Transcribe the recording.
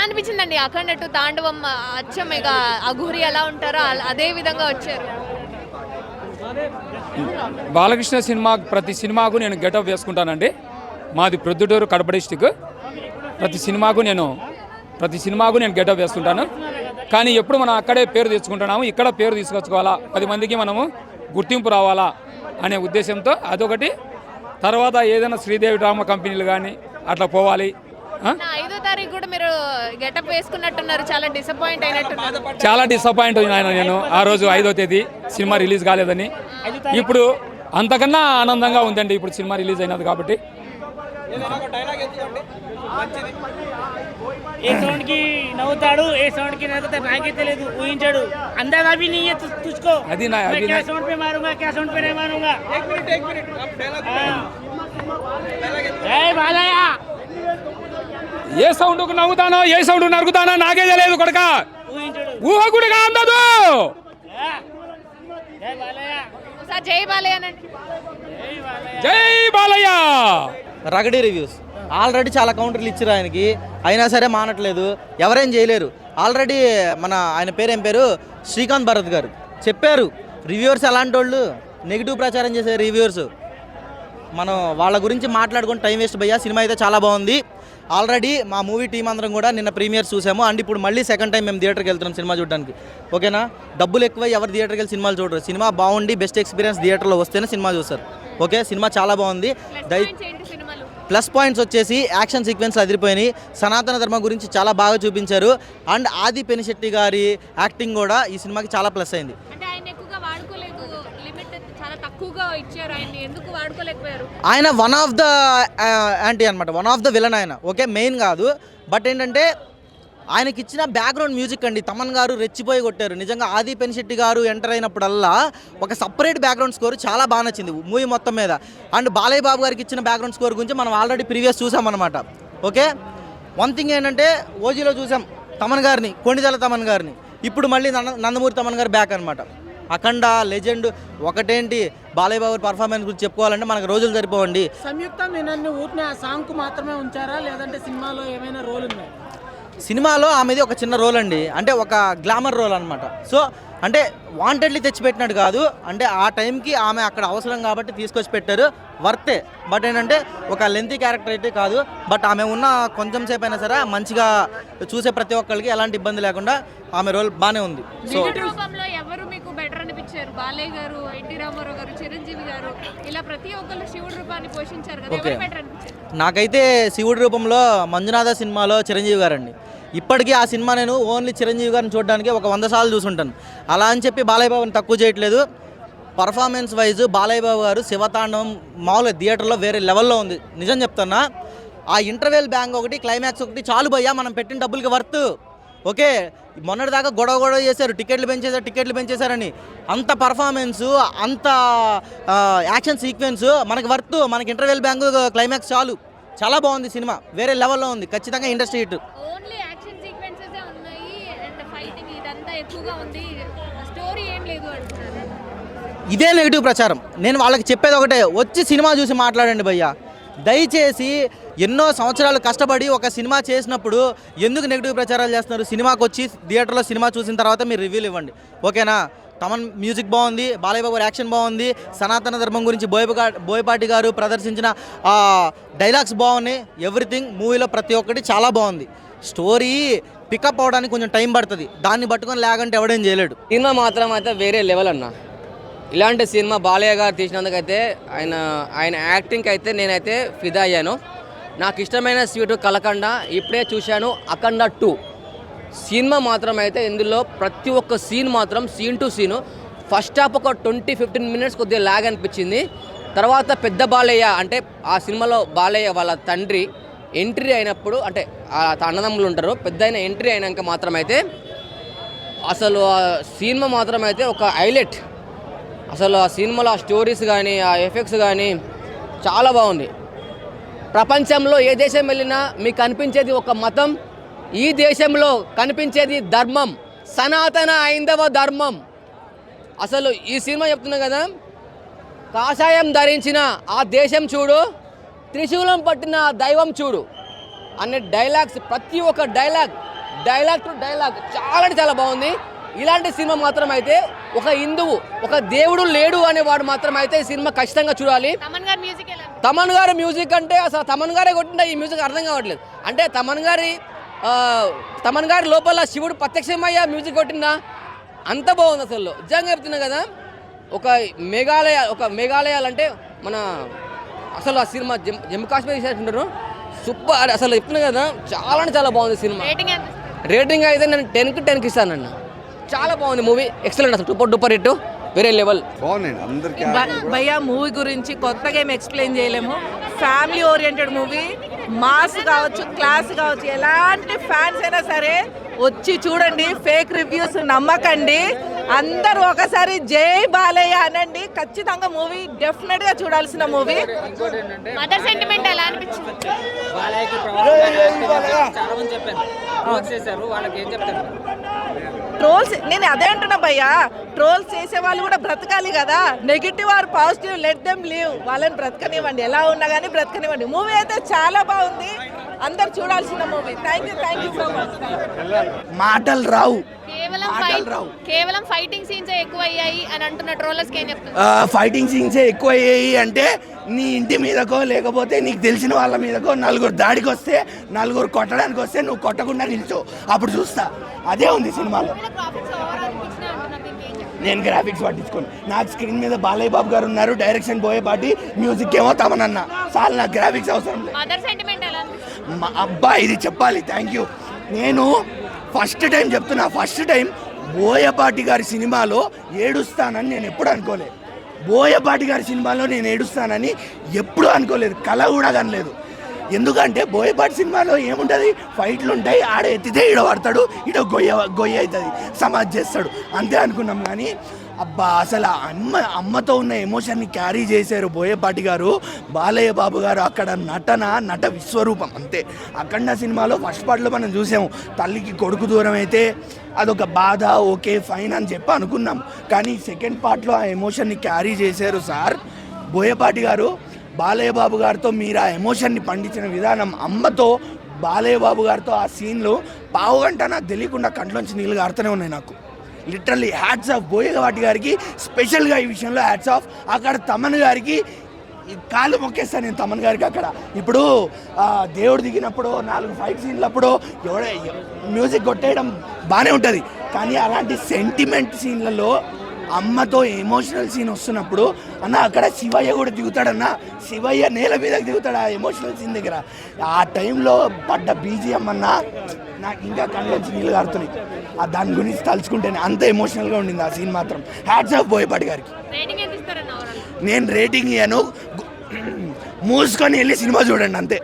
అనిపించిందండి అఖండ 2 తాండవం అచ్చం ఇక అఘోరి ఎలా ఉంటారో అదే విధంగా వచ్చారు. బాలకృష్ణ సినిమా ప్రతి సినిమాకు నేను గెటప్ వేసుకుంటానండి. మాది ప్రొద్దుటూరు కడప డిస్టిక్. ప్రతి సినిమాకు నేను గెటప్ వేస్తుంటాను. కానీ ఎప్పుడు మనం అక్కడే పేరు తెచ్చుకుంటున్నాము, ఇక్కడ పేరు తీసుకొచ్చుకోవాలా, 10 మందికి మనము గుర్తింపు రావాలా అనే ఉద్దేశంతో అదొకటి. తర్వాత ఏదైనా శ్రీదేవి డ్రామా కంపెనీలు కానీ అట్లా పోవాలి. 5వ తారీఖు కూడా మీరు గెటప్ వేసుకున్నట్టున్నారు, చాలా డిసప్పాయింట్ అయినట్టున్నారు. చాలా డిసప్పాయింట్ అయినా నేను ఆ రోజు 5వ తేదీ సినిమా రిలీజ్ కాలేదని. ఇప్పుడు అంతకన్నా ఆనందంగా ఉందండి ఇప్పుడు సినిమా రిలీజ్ అయినది కాబట్టి. ఏ సౌండ్ కి నవ్వుతాడు, ఏ సౌండ్ కి నవ్వుతాడు నాకే తెలియదు, ఊహించాడు. అందాగా भी नहीं है तुझको, అది నా मैं क्या साउंड पे मारूंगा, क्या साउंड पे नहीं मारूंगा. एक मिनट जय बालయ్య. ఏ సౌండ్కు నవ్వుతానో ఏ సౌండ్ నరుకుతానో నాకే తెలియదు కొడక. ఊహించాడు. ఊహ కూడా అందదు. జై బాలయ్య. ఒకసారి జై బాలయ్య అనండి. జై బాలయ్య. రగడి రివ్యూస్ ఆల్రెడీ చాలా కౌంటర్లు ఇచ్చారు ఆయనకి, అయినా సరే మానట్లేదు, ఎవరేం చేయలేరు. ఆల్రెడీ ఆయన పేరేం పేరు శ్రీకాంత్ భరత్ గారు చెప్పారు, రివ్యూవర్స్ ఎలాంటి వాళ్ళు నెగిటివ్ ప్రచారం చేసే రివ్యూవర్స్, మనం వాళ్ళ గురించి మాట్లాడుకుని టైం వేస్ట్ భయ్యా. సినిమా అయితే చాలా బాగుంది. ఆల్రెడీ మా మూవీ టీం అందరం కూడా నిన్న ప్రీమియర్స్ చూసాము, అండ్ ఇప్పుడు మళ్ళీ సెకండ్ టైం మేము థియేటర్కి వెళ్తున్నాం సినిమా చూడడానికి. ఓకేనా, డబ్బులు ఎక్కువ ఎవరు థియేటర్కి వెళ్ళి సినిమాలు చూడరు. సినిమా బాగుండి బెస్ట్ ఎక్స్పీరియన్స్ థియేటర్లో వస్తేనే సినిమా చూస్తారు. ఓకే, సినిమా చాలా బాగుంది. ప్లస్ పాయింట్స్ వచ్చేసి యాక్షన్ సీక్వెన్స్ అదిరిపోయినాయి, సనాతన ధర్మం గురించి చాలా బాగా చూపించారు, అండ్ ఆది పెనిశెట్టి గారి యాక్టింగ్ కూడా ఈ సినిమాకి చాలా ప్లస్ అయింది. ఆయన వన్ ఆఫ్ ద యాంటీ అనమాట, వన్ ఆఫ్ ద విలన్ ఆయన. ఓకే, మెయిన్ కాదు, బట్ ఏంటంటే ఆయనకి ఇచ్చిన బ్యాక్గ్రౌండ్ మ్యూజిక్ అండి, తమన్ గారు రెచ్చిపోయి కొట్టారు నిజంగా. ఆది పెనిశెట్టి గారు ఎంటర్ అయినప్పుడల్లా ఒక సపరేట్ బ్యాక్గ్రౌండ్ స్కోర్ చాలా బాగా నచ్చింది మూవీ మొత్తం మీద. అండ్ బాలయ్య బాబు గారికి ఇచ్చిన బ్యాక్గ్రౌండ్ స్కోర్ గురించి మనం ఆల్రెడీ ప్రీవియస్ చూసామన్నమాట. ఓకే, వన్ థింగ్ ఏంటంటే ఓజీలో చూసాం తమన్ గారిని, కొండిదల తమన్ గారిని, ఇప్పుడు మళ్ళీ నందమూరి తమన్ గారు బ్యాక్ అనమాట. అఖండ లెజెండ్ ఒకటేంటి, బాలయ్య బాబు పర్ఫార్మెన్స్ గురించి చెప్పుకోవాలంటే మనకు రోజులు సరిపోవండి. సంయుక్త మీనన్ని ఊరిని ఆ సాంగ్కు మాత్రమే ఉంచారా, లేదంటే సినిమాలో ఏమైనా రోల్ ఉందా? సినిమాలో ఆమెది ఒక చిన్న రోల్ అండి, అంటే ఒక గ్లామర్ రోల్ అనమాట. సో అంటే వాంటెడ్లీ తెచ్చిపెట్టినట్టు కాదు, అంటే ఆ టైంకి ఆమె అక్కడ అవసరం కాబట్టి తీసుకొచ్చి పెట్టారు, వర్తే. బట్ ఏంటంటే ఒక లెంతీ క్యారెక్టర్ అయితే కాదు, బట్ ఆమె ఉన్న కొంచెం సేపు అయినా సరే మంచిగా చూసే ప్రతి ఒక్కరికి ఎలాంటి ఇబ్బంది లేకుండా ఆమె రోల్ బాగానే ఉంది. సో ఎవరు మీకు బెటర్ అనిపించారు? బాలయ్య గారు, ఎన్టీ రామారావు గారు, చిరంజీవి గారు, ఇలా ప్రతి ఒక్కరు శివుడి రూపాన్ని పోషించారు కదా, ఎవరు బెటర్ అనిపించారు? నాకైతే శివుడి రూపంలో మంజునాథ సినిమాలో చిరంజీవి గారండి. ఇప్పటికీ ఆ సినిమా నేను ఓన్లీ చిరంజీవి గారిని చూడడానికి ఒక 100 సార్లు చూసుంటాను. అలా అని చెప్పి బాలయ్య బాబుని తక్కువ చేయట్లేదు. పర్ఫార్మెన్స్ వైజ్ బాలయ్య బాబు గారు శివతాండవం మామూలుగా థియేటర్లో వేరే లెవెల్లో ఉంది, నిజం చెప్తున్నా. ఆ ఇంటర్వెల్ బ్యాంగ్ ఒకటి, క్లైమాక్స్ ఒకటి చాలు భయ్యా, మనం పెట్టిన డబ్బులకి వర్త్. ఓకే, మొన్నటిదాకా గొడవ చేశారు, టికెట్లు పెంచేశారని. అంత పర్ఫార్మెన్సు, అంత యాక్షన్ సీక్వెన్స్ మనకి వర్త్. మనకి ఇంటర్వెల్ బ్యాంగ్ క్లైమాక్స్ చాలు, చాలా బాగుంది సినిమా, వేరే లెవెల్లో ఉంది, ఖచ్చితంగా ఇండస్ట్రీ హిట్. ఇదే నెగిటివ్ ప్రచారం. నేను వాళ్ళకి చెప్పేది ఒకటే, వచ్చి సినిమా చూసి మాట్లాడండి భయ్యా. దయచేసి ఎన్నో సంవత్సరాలు కష్టపడి ఒక సినిమా చేసినప్పుడు ఎందుకు నెగిటివ్ ప్రచారాలు చేస్తున్నారు? సినిమాకి వచ్చి థియేటర్లో సినిమా చూసిన తర్వాత మీరు రివ్యూలు ఇవ్వండి. ఓకేనా, తమన్ మ్యూజిక్ బాగుంది, బాలయ్య బాబు యాక్షన్ బాగుంది, సనాతన ధర్మం గురించి బోయపాటి గారు ప్రదర్శించిన డైలాగ్స్ బాగున్నాయి, ఎవ్రీథింగ్ మూవీలో ప్రతి ఒక్కటి చాలా బాగుంది. స్టోరీ పికప్ అవడానికి కొంచెం టైం పడుతుంది, దాన్ని పట్టుకొని లేకంటే ఎవడేం చేయలేడు. సినిమా మాత్రం అయితే వేరే లెవెల్ అన్న. ఇలాంటి సినిమా బాలయ్య గారు తీసినందుకైతే ఆయన యాక్టింగ్కి అయితే నేనైతే ఫిదా అయ్యాను. నాకు ఇష్టమైన స్వీటు కలకండ, ఇప్పుడే చూశాను అఖండ 2. సినిమా మాత్రం అయితే ఇందులో ప్రతి ఒక్క సీన్ మాత్రం scene to scene, first half ఒక 20-15 మినిట్స్ కొద్దిగా లాగ్ అనిపించింది. తర్వాత పెద్ద బాలయ్య అంటే ఆ సినిమాలో బాలయ్య వాళ్ళ తండ్రి ఎంట్రీ అయినప్పుడు, అంటే అన్నదమ్ములు ఉంటారు, పెద్ద అయిన ఎంట్రీ అయినాక మాత్రం అయితే అసలు ఆ సినిమా మాత్రం అయితే ఒక హైలైట్. అసలు ఆ సినిమాలో ఆ స్టోరీస్ కానీ ఆ ఎఫెక్ట్స్ కానీ చాలా బాగుంది. ప్రపంచంలో ఏ దేశం వెళ్ళినా మీకు కనిపించేది ఒక మతం, ఈ దేశంలో కనిపించేది ధర్మం, సనాతన హైందవ ధర్మం. అసలు ఈ సినిమా చెప్తున్నా కదా, కాషాయం ధరించిన ఆ దేశం చూడు, త్రిశూలం పట్టిన దైవం చూడు అనే డైలాగ్స్, ప్రతి ఒక్క డైలాగ్ డైలాగ్ టు డైలాగ్ చాలా అంటే చాలా బాగుంది. ఇలాంటి సినిమా మాత్రం అయితే ఒక హిందువు, ఒక దేవుడు లేడు అనేవాడు మాత్రం అయితే ఈ సినిమా ఖచ్చితంగా చూడాలి. తమన్ గారి మ్యూజిక్ ఎలా అనిపించింది? తమన్ గారి మ్యూజిక్ అంటే అసలు తమన్ గారే కొట్టిన ఈ మ్యూజిక్ అర్థం కావట్లేదు. అంటే తమన్ గారి లోపల శివుడు ప్రత్యక్షమయ్యా మ్యూజిక్ కొట్టిందా, అంత బాగుంది అసలు. నిజంగా చెప్తున్నా కదా, ఒక మేఘాలయాలంటే మన అసలు ఆ సినిమా జమ్మూ కాశ్మీర్ చేసినట్టుంటారు. సూపర్ అసలు చెప్తున్నా కదా, చాలా అంటే చాలా బాగుంది సినిమా. రేటింగ్ ఎంత ఇస్తారు? రేటింగ్ అయితే నేను 10కి ఇస్తానన్న. చాలా బాగుంది మూవీ, ఎక్సలెంట్ అసలు, సూపర్ హిట్, వేరే లెవెల్. బాగున్నాయి అందరికీ. భయ్యా మూవీ గురించి కొత్తగా ఏం ఎక్స్ప్లెయిన్ చేయలేము. ఫ్యామిలీ ఓరియంటెడ్ మూవీ, మాస్ కావచ్చు, క్లాస్ కావచ్చు, ఎలాంటి ఫ్యాన్స్ అయినా సరే వచ్చి చూడండి. ఫేక్ రివ్యూస్ నమ్మకండి. అందరూ ఒకసారి జై బాలయ్య అనండి. ఖచ్చితంగా మూవీ డెఫినెట్ గా చూడాల్సిన మూవీ. మదర్ సెంటిమెంట్ ఎలా అనిపించింది? ట్రోల్స్ నేను అదే అంటున్నా భయ్యా, ట్రోల్స్ చేసే వాళ్ళు కూడా బ్రతకాలి కదా. Negative or positive let them live, వాళ్ళని బ్రతకనివ్వండి, ఎలా ఉన్నా కానీ బ్రతకనివ్వండి. మూవీ అయితే చాలా బాగుంది, అందరు చూడాల్సిన movie. Thank you so much. మాటలు రావు, కేవలం ఫైటింగ్ సీన్స్ ఎక్కువ అయ్యాయి అని అంటున్న ట్రోలర్స్ ఏం చెప్తారు? ఫైటింగ్ సీన్సే ఎక్కువ అయ్యాయి అంటే నీ ఇంటి మీదకో లేకపోతే నీకు తెలిసిన వాళ్ళ మీదకో నలుగురు దాడికి వస్తే, నలుగురు కొట్టడానికి వస్తే నువ్వు కొట్టకుండా నిల్చో, అప్పుడు చూస్తా. అదే ఉంది సినిమాలో. నేను గ్రాఫిక్స్ పట్టించుకోను, నాకు స్క్రీన్ మీద బాలయ్య బాబు గారు ఉన్నారు, డైరెక్షన్ బోయేపాటి, మ్యూజిక్ ఏమో తమనన్న, చాలు, నాకు గ్రాఫిక్స్ అవసరం లేదు. మదర్ సెంటిమెంట్ ఎలా అనిపించింది? అబ్బా ఇది చెప్పాలి, థ్యాంక్ యూ. నేను ఫస్ట్ టైం బోయపాటి గారి సినిమాలో ఏడుస్తానని నేను ఎప్పుడు అనుకోలేదు. బోయపాటి గారి సినిమాలో నేను ఏడుస్తానని ఎప్పుడూ అనుకోలేదు, కళ కూడా కనలేదు. ఎందుకంటే బోయపాటి సినిమాలో ఏముంటుంది, ఫైట్లు ఉంటాయి, ఆడ ఎత్తితే ఈడ పడతాడు, ఈడ గొయ్య అవుతుంది, సమాజ్ చేస్తాడు, అంతే అనుకున్నాం. కానీ అబ్బా అసలు అమ్మతో ఉన్న ఎమోషన్ని క్యారీ చేశారు బోయపాటి గారు, బాలయ్య బాబు గారు. అక్కడ నట విశ్వరూపం అంతే. అఖండ సినిమాలో ఫస్ట్ పార్ట్లో మనం చూసాము, తల్లికి కొడుకు దూరం అయితే అదొక బాధ, ఓకే ఫైన్ అని చెప్పి అనుకున్నాం. కానీ సెకండ్ పార్ట్లో ఆ ఎమోషన్ని క్యారీ చేశారు సార్ బోయపాటి గారు. బాలయ్య బాబు గారితో మీరు ఆ ఎమోషన్ని పండించిన విధానం, అమ్మతో బాలయ్య బాబు గారితో ఆ సీన్లు పావుగంట నాకు తెలియకుండా కంట్లోంచి నీళ్ళు గారుతూనే ఉన్నాయి నాకు. లిటరల్లీ హ్యాట్స్ ఆఫ్ బోయపాటి గారికి, స్పెషల్గా ఈ విషయంలో హ్యాట్స్ ఆఫ్. అక్కడ తమన్ గారికి కాళ్ళు మొక్కేస్తాను నేను, తమన్ గారికి. అక్కడ ఇప్పుడు దేవుడు దిగినప్పుడు 4 ఫైట్ సీన్లప్పుడు మ్యూజిక్ కొట్టేయడం బాగానే ఉంటుంది, కానీ అలాంటి సెంటిమెంట్ సీన్లలో అమ్మతో ఎమోషనల్ సీన్ వస్తున్నప్పుడు అన్న అక్కడ శివయ్య కూడా దిగుతాడన్న, శివయ్య నేల మీదకి దిగుతాడు ఆ ఎమోషనల్ సీన్ దగ్గర. ఆ టైంలో పడ్డ బీజిఎం అన్న నాకు ఇంకా కళ్ళొచ్చి నీళ్ళు కారుతున్నాయి. దాని గురించి తలుచుకుంటేనే అంత ఎమోషనల్గా ఉండింది ఆ సీన్ మాత్రం. హ్యాట్స్ ఆఫ్ బోయపాటి గారికి. నేను రేటింగ్ ఇయ్యాను, మూసుకొని వెళ్ళి సినిమా చూడండి అంతే.